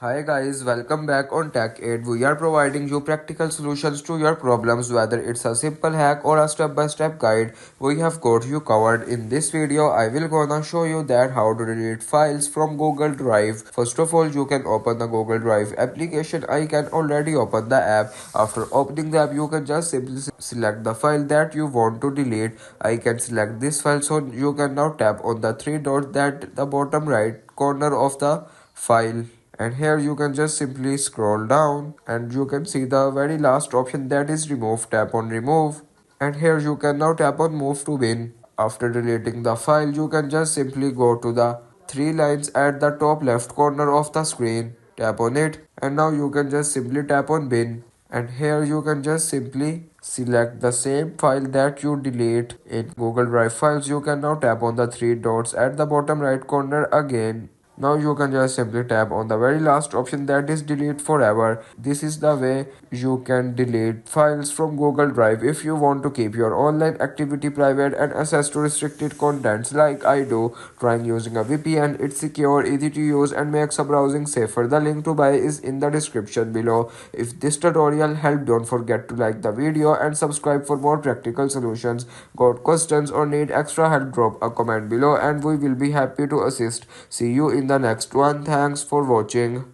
Hi guys, welcome back on Tech Aid. We are providing you practical solutions to your problems, whether it's a simple hack or a step-by-step guide. We have got you covered. In this video, I will gonna show you that how to delete files from Google Drive. First of all, you can open the Google Drive application. I can already open the app. After opening the app, you can just simply select the file that you want to delete. I can select this file, so you can now tap on the three dots at the bottom right corner of the file, and here you can just simply scroll down and you can see the very last option, that is remove. Tap on remove, and here you can now tap on move to bin. After deleting the file, you can just simply go to the three lines at the top left corner of the screen, tap on it, and now you can just simply tap on bin, and here you can just simply select the same file that you delete in Google Drive files. You can now tap on the three dots at the bottom right corner again. Now you can just simply tap on the very last option, that is delete forever. This is the way you can delete files from Google Drive if you want to keep your online activity private and access to restricted contents like I do. Trying using a VPN, it's secure, easy to use and makes a browsing safer. The link to buy is in the description below. If this tutorial helped, don't forget to like the video and subscribe for more practical solutions. Got questions or need extra help, drop a comment below and we will be happy to assist. See you in the next one. Thanks for watching.